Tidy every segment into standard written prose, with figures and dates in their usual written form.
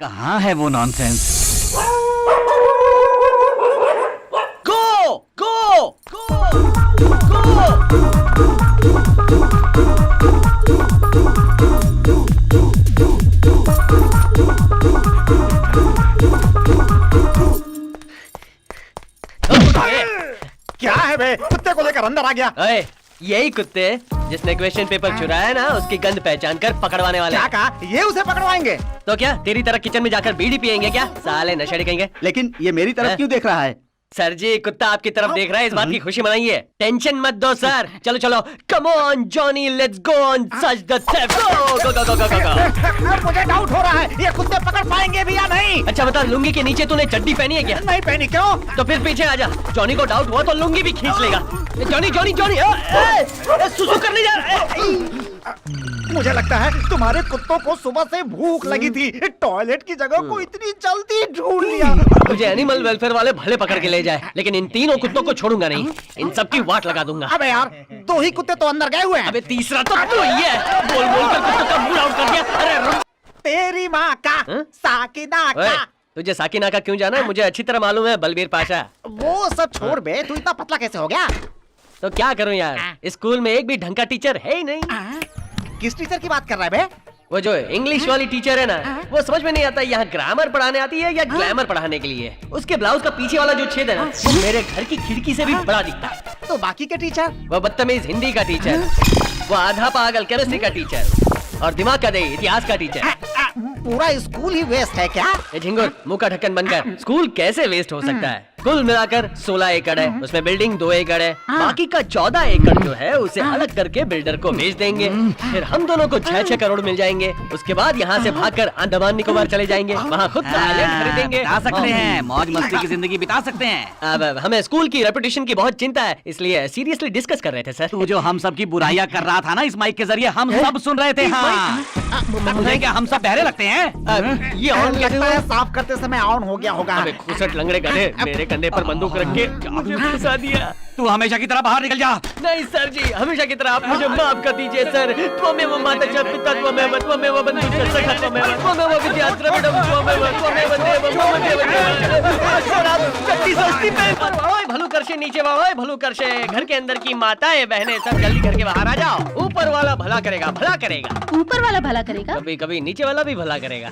कहाँ है वो नॉनसेंस? गो गो गो गो। क्या है बे? कुत्ते को लेकर अंदर आ गया। अरे यही कुत्ते जिसने क्वेश्चन पेपर चुराया है ना, उसकी गंद पहचान कर पकड़वाने वाले। क्या कहा? ये उसे पकड़वाएंगे? तो क्या तेरी तरह किचन में जाकर बीड़ी पियेंगे क्या? साले नशेड़ी कहेंगे। लेकिन ये मेरी तरफ क्यों देख रहा है? सर जी, कुत्ता आपकी तरफ देख रहा है, इस बात की खुशी मनाइए। टेंशन मत दो सर। चलो चलो, come on Johnny, let's go on such the theft. Go go go go go go. मुझे डाउट हो रहा है, ये कुत्ते पकड़ पाएंगे भी या नहीं? अच्छा बता, लुंगी के नीचे तूने चड्डी पहनी है क्या? नहीं पहनी। क्यों? तो फिर पीछे आ जा। जॉनी को डाउट हुआ तो लुंगी भी खींच लेगा। जॉनी जॉनी जॉनी, सुसु करने जा रहा है। मुझे लगता है तुम्हारे कुत्तों को सुबह से भूख लगी थी, टॉयलेट की जगह को इतनी जल्दी ढूंढ लिया। मुझे एनिमल वेलफेयर वाले भले पकड़ के ले जाए, लेकिन इन तीनों कुत्तों को छोड़ूंगा नहीं। इन सब की वाट लगा दूंगा। अबे यार, 2 ही कुत्ते तो अंदर गए हुए हैं। अबे तीसरा तो तू ही है। बोल बोल कर कुत्तों का मूड आउट कर दिया। अरे रुक। तेरी माँ का, साकिना ओए, का। तुझे साकिना का क्यों जाना है? मुझे अच्छी तरह मालूम है बलबीर पाशा। वो सब छोड़ बे, तू इतना पतला कैसे हो गया? तो क्या करूं यार, स्कूल में एक भी ढंग का टीचर है ही नहीं। किस टीचर की बात कर रहा है बे? वो जो इंग्लिश वाली टीचर है ना, वो समझ में नहीं आता यहाँ ग्रामर पढ़ाने आती है या ग्लैमर पढ़ाने के लिए। उसके ब्लाउज का पीछे वाला जो छेद है ना, वो मेरे घर की खिड़की से भी बड़ा दिखता है। तो बाकी के टीचर? वो बदतमीज हिंदी का टीचर, वो आधा पागल केमिस्ट्री का टीचर, और दिमाग का दे इतिहास का टीचर। पूरा स्कूल ही वेस्ट है क्या? झिंगुर, मुंह का ढक्कन बनकर, स्कूल कैसे वेस्ट हो सकता है? कुल मिलाकर 16 एकड़ है, उसमें बिल्डिंग 2 एकड़ है, बाकी का 14 एकड़ जो है उसे अलग करके बिल्डर को बेच देंगे। फिर हम दोनों को 6-6 करोड़ मिल जाएंगे। उसके बाद यहाँ से भागकर अंडमान निकोबार चले जाएंगे, वहाँ खुद का आइलैंड खरीदेंगे। बिता सकते हैं, मौज मस्ती की जिंदगी बिता सकते हैं। अब हमें स्कूल की रेपुटेशन की बहुत चिंता है, इसलिए सीरियसली डिस्कस कर रहे थे सर। तू जो हम सब की बुराइयां कर रहा था ना इस माइक के जरिए, हम सब सुन रहे थे। हाँ, तुझे क्या हम सब बहरे लगते हैं? ये ऑन लगता है साफ करते समय ऑन हो गया होगा। अबे खुसट लंगड़े गधे, मेरे कंधे पर बंदूक रख के मुझे फंसा दिया। तू हमेशा की तरह बाहर निकल जा। नहीं सर जी, हमेशा की तरह आप मुझे माफ कर दीजिए सर। त्वमेव माता पिता त्वमेव त्वमेव बंधुश्च सखा त्वमेव विद्या द्रविड़ं त्वमेव देवं मम देवं। सर आप चट्टी सस्ती पे ओए भलू करशे नीचे ओए भलू करशे। घर के अंदर की माताएं बहनें सब जल्दी घर के बाहर आ जाओ। ऊपर वाला भला करेगा, भला करेगा। ऊपर वाला भला करेगा? कभी कभी नीचे वाला भी भला करेगा।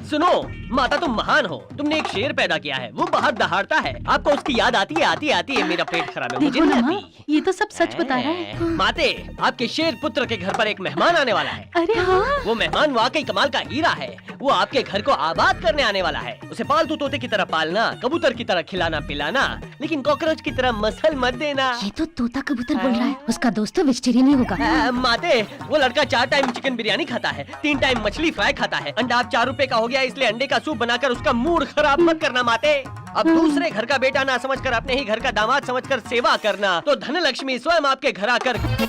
सुनो माता, तुम महान हो। तुमने एक शेर पैदा किया है, वो बाहर दहाड़ता है। आपको उसकी याद आती है, आती है। मेरा पेट खराब है, मुझे देखो नहीं ना, आती। ये तो सब सच बता रहा है। माते, आपके शेर पुत्र के घर पर एक मेहमान आने वाला है। अरे हाँ, वो मेहमान वाकई कमाल का हीरा है। वो आपके घर को आबाद करने आने वाला है। उसे पालतू तोते की तरह पालना, कबूतर की तरह खिलाना पिलाना, लेकिन कॉकरोच की तरह मसल मत देना। ये तो तोता कबूतर बोल रहा है। उसका दोस्त तो वेजिटेरियन ही होगा। माते, वो लड़का 4 टाइम चिकन बिरयानी खाता है, 3 टाइम मछली फ्राई खाता है। अंडा अब 4 रुपए का हो गया, इसलिए अंडे का सूप बनाकर उसका मूड खराब मत करना माते। अब दूसरे घर का बेटा ना समझकर अपने ही घर का दामाद समझकर सेवा करना, तो धन लक्ष्मी स्वयं आपके घर आकर बेटी,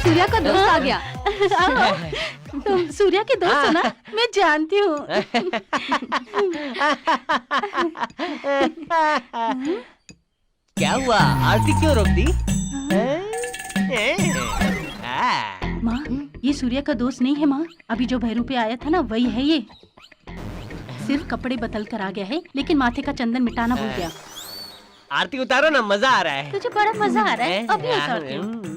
सूर्या का दोस्त आ गया। तुम सूर्या के दोस्त हो ना? मैं जानती हूँ। क्या हुआ? आरती क्यों रोक दी? माँ, ये सूर्या का दोस्त नहीं है माँ। अभी जो भैरू पे आया था ना, वही है ये। सिर्फ कपड़े बदल कर आ गया है, लेकिन माथे का चंदन मिटाना भूल गया। आरती उतारो ना, मजा आ रहा है। तुझे बड़ा मजा आ रहा है? अभी उतारती हूँ।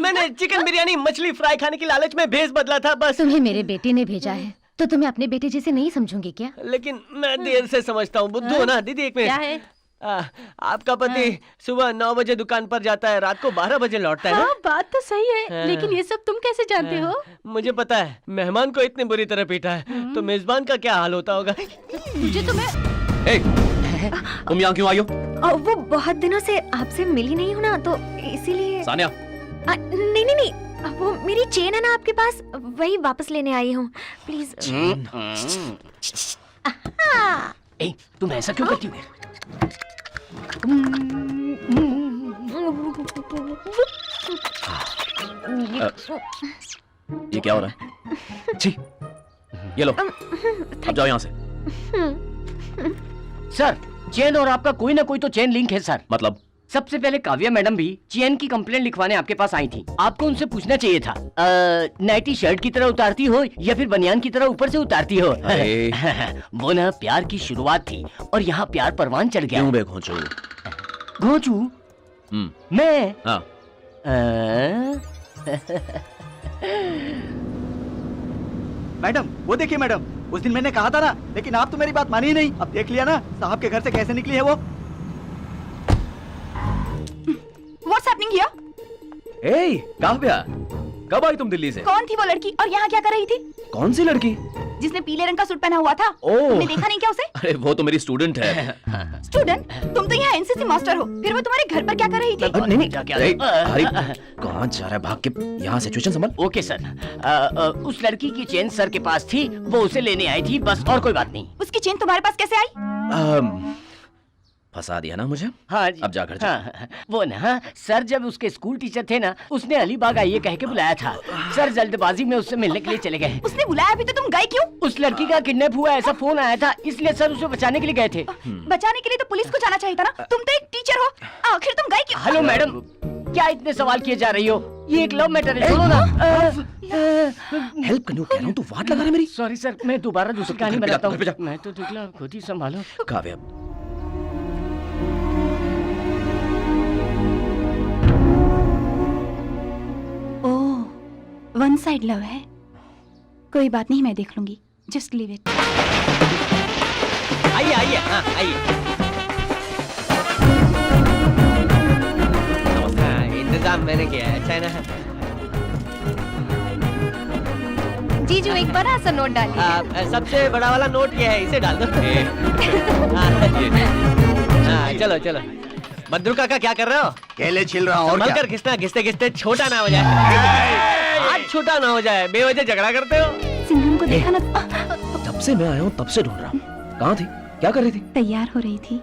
मैंने चिकन बिरयानी मछली फ्राई खाने की लालच में भेस बदला था बस। तुम्हें मेरे बेटे ने भेजा है तो तुम्हें अपने बेटे जैसे नहीं समझूंगी क्या? लेकिन मैं देर से समझता हूँ। बुद्धू हो ना दीदी, एक क्या मिनट। है? आपका पति सुबह 9 बजे दुकान पर जाता है, रात को 12 बजे लौटता है ना? हाँ, बात तो सही है, लेकिन ये सब तुम कैसे जानते हो? मुझे पता है, मेहमान को इतनी बुरी तरह पीटा है तो मेजबान का क्या हाल होता होगा। मुझे तुम्हें तुम यहाँ क्यों आई हो? वो बहुत दिनों से आपसे मिली नहीं हूँ ना, तो इसीलिए। सानिया, नहीं नहीं नहीं, वो मेरी चेन है ना आपके पास, वही वापस लेने आई हूँ। प्लीज। तुम ऐसा क्यों करती हो? ये क्या हो रहा है? छी, ये लो, अब जाओ यहाँ से। सर, चेन और आपका कोई ना कोई तो चेन लिंक है सर। मतलब? सबसे पहले काव्या मैडम भी चेन की कंप्लेंट लिखवाने आपके पास आई थी। आपको उनसे पूछना चाहिए था, नाइटी शर्ट की तरह उतारती हो या फिर बनियान की तरह ऊपर से उतारती हो? वो ना प्यार की शुरुआत थी और यहाँ प्यार परवान चढ़ गया। क्यों बे घोंचू? घोंचू? मैं? हाँ। मैडम, वो देखिए मैडम, उस दिन मैंने कहा था ना, लेकिन आप तो मेरी बात मानी ही नहीं। अब देख लिया ना साहब के घर से कैसे निकली है वो। What's happening here? ए, काव्या, कब आई तुम दिल्ली से? कौन थी वो लड़की और यहाँ क्या कर रही थी? कौन सी लड़की? जिसने पीले रंग का सूट पहना हुआ था। ओह। तुमने देखा नहीं क्या उसे? अरे वो तो मेरी स्टूडेंट है। स्टूडेंट? तुम तो यहाँ एनसीसी मास्टर हो, फिर वो तुम्हारे घर पर क्या कर रही थी? नहीं नहीं, कहाँ जा रहा है भाग के? यहाँ सिचुएशन संभल। ओके सर, उस लड़की की चेन सर के पास थी, वो उसे लेने आई थी, बस और कोई बात नहीं। उसकी चेन तुम्हारे पास कैसे आई? फंसा दिया ना मुझे? हाँ जी। अब जा घर जा। हाँ, वो ना सर जब उसके स्कूल टीचर थे ना, उसने अलीबाग आइए कह के बुलाया था। सर जल्दबाजी में उससे मिलने के लिए चले गए। उसने बुलाया भी तो तुम गए क्यों? उस लड़की का किडनैप हुआ ऐसा फोन आया था, इसलिए सर उसे बचाने के लिए गए थे। बचाने के लिए तो पुलिस को जाना चाहिए था ना। तुम तो एक टीचर हो, आखिर तुम गए क्यों? हेलो मैडम, क्या इतने सवाल किए जा रही हो? ये एक लव मैटर है, सुनो ना। हेल्प करने को कह रहा हूँ, तू वाट लगा रहा है मेरी। सॉरी सर, मैं दोबारा दूसरी कहानी घर पे जा, बनाता घर पे जा। हूँ। मैं तो निकला, खुद ही संभालो। काव्या, ओह, वन साइड लव है। कोई बात नहीं, मैं देख लूंगी। Just leave it. आइए आइए, हाँ आइए। इंतजाम मैंने किया है, अच्छा है ना? जीजू एक बड़ा सा नोट डालिए। सबसे बड़ा वाला नोट ये है, इसे डाल दो। हाँ, चलो चलो। बद्रू काका क्या कर रहे हो? केले छिल रहा हूँ और क्या? कर घिसना, घिसते घिसते छोटा ना हो जाए। आज छोटा ना हो जाए, बेवजह झगड़ा करते हो। सिंघम को देखा ना? तब से मैं आया हूँ, तब से ढूंढ रहा हूँ। कहाँ थी? क्या कर रही थी? तैयार हो रही थी।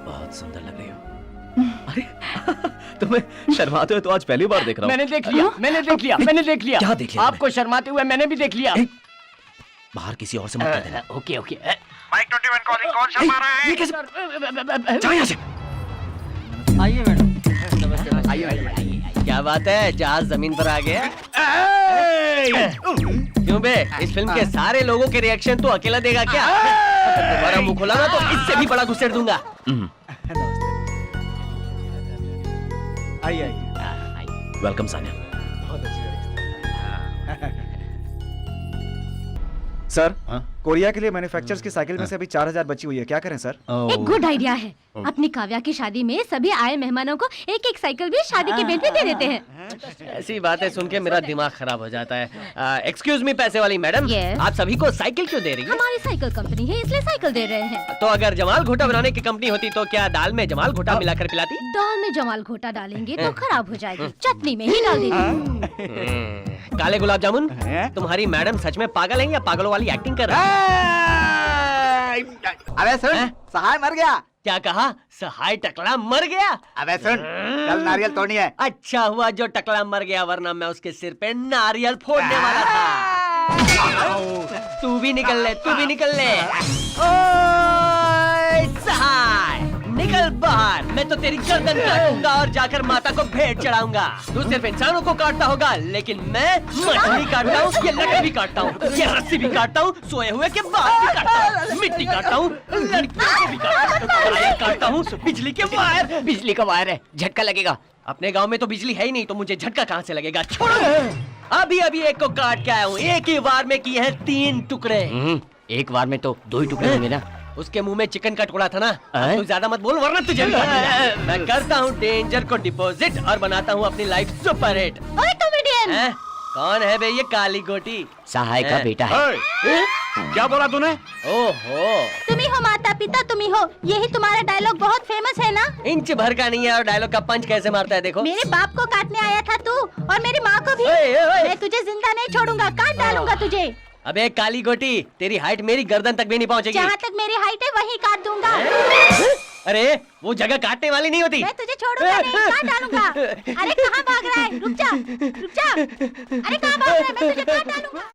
बहुत सुंदर लग रही हो। अरे तुम्हें शर्माते हुए तो आज पहली बार देख रहा हूँ। मैंने देख लिया, मैंने देख लिया, मैंने देख लिया। क्या देख लिया? आपको शर्माते हुए मैंने भी देख लिया। बाहर किसी और से मत कह देना। Okay okay. माइक 21 कॉलिंग, कौन शर्मा रहा है? ये कैसे? जा यहाँ से। आइए मैडम। आइए। क्या बात है, जहाज जमीन पर आ गया? क्यों बे, इस फिल्म के सारे लोगों के रिएक्शन तो अकेला देगा क्या? अगर दोबारा मुंह खोला ना तो इससे भी बड़ा घुसेड़ दूंगा। आइए। वेलकम सानिया। सर, कोरिया के लिए मैन्युफैक्चरर्स की साइकिल में से अभी 4000 बची हुई है, क्या करें सर? एक गुड आइडिया है। अपनी काव्या की शादी में सभी आए मेहमानों को एक एक साइकिल भी शादी के बेट में दे देते हैं। ऐसी बातें सुन के मेरा दिमाग खराब हो जाता है। एक्सक्यूज मी पैसे वाली मैडम, Yes. आप सभी को साइकिल क्यों दे रही है? हमारी साइकिल कंपनी है इसलिए साइकिल दे रहे हैं। तो अगर जमाल घोटा बनाने की कंपनी होती तो क्या दाल में जमाल घोटा मिलाकर पिलाती? दाल में जमाल घोटा डालेंगे तो खराब हो जाएगी, चटनी में ही डाल देंगे। काले गुलाब जामुन, तुम्हारी मैडम सच में पागल है या पागलों वाली एक्टिंग कर रही है? अबे सुन, सहाय मर गया। क्या कहा? सहाय टकला मर गया? अबे सुन, कल नारियल तोड़नी है। अच्छा हुआ जो टकला मर गया, वरना मैं उसके सिर पे नारियल फोड़ने वाला था। तू भी निकल ले, तू भी निकल ले। ओए सहाय, निकल बाहर, मैं तो तेरी गर्दन काटूंगा और जाकर माता को भेंट चढ़ाऊंगा। तू सिर्फ इंसानों को काटता होगा, लेकिन मैं मछली काटता हूँ, ये लकड़ी भी काटता हूँ, ये रस्सी भी काटता हूँ, सोए हुए के बाल भी काटता हूँ, मिट्टी काटता हूँ, लड़कियों को भी काटता हूँ, बिजली के वायर। बिजली का वायर है, झटका लगेगा। अपने गांव में तो बिजली है ही नहीं, तो मुझे झटका कहाँ से लगेगा? छोड़ो। अभी अभी एक को काट के आया हूँ, एक ही बार में किए हैं 3 टुकड़े। एक बार में तो 2 ही टुकड़े होंगे ना। उसके मुंह में चिकन का टुकड़ा था ना। तू ज्यादा मत बोल वरना तुझे भी काट दूंगा। मैं करता हूँ डेंजर को डिपॉजिट और बनाता हूँ अपनी लाइफ सुपर हिट। ओए कॉमेडियन, कौन है बे ये काली गोटी? सहाय का बेटा है। क्या बोला तूने? ओहो, तुम ही हो माता पिता, तुम ही हो। यही तुम्हारा डायलॉग बहुत फेमस है ना? इंच भर का नहीं है और डायलॉग का पंच कैसे मारता है देखो। मेरे बाप को काटने आया था तू और मेरी माँ को भी। ओए, ओए। मैं तुझे जिंदा नहीं छोड़ूंगा, काट डालूंगा तुझे। अबे काली गोटी, तेरी हाइट मेरी गर्दन तक भी नहीं पहुंचेगी। जहाँ तक मेरी हाइट है वहीं काट दूंगा। अरे वो जगह काटने वाली नहीं होती। मैं तुझे छोड़ूंगा नहीं, काट डालूंगा। अरे कहाँ भाग रहा है? रुक जा। अरे कहाँ भाग रहा है? मैं तुझे कहाँ डालूं?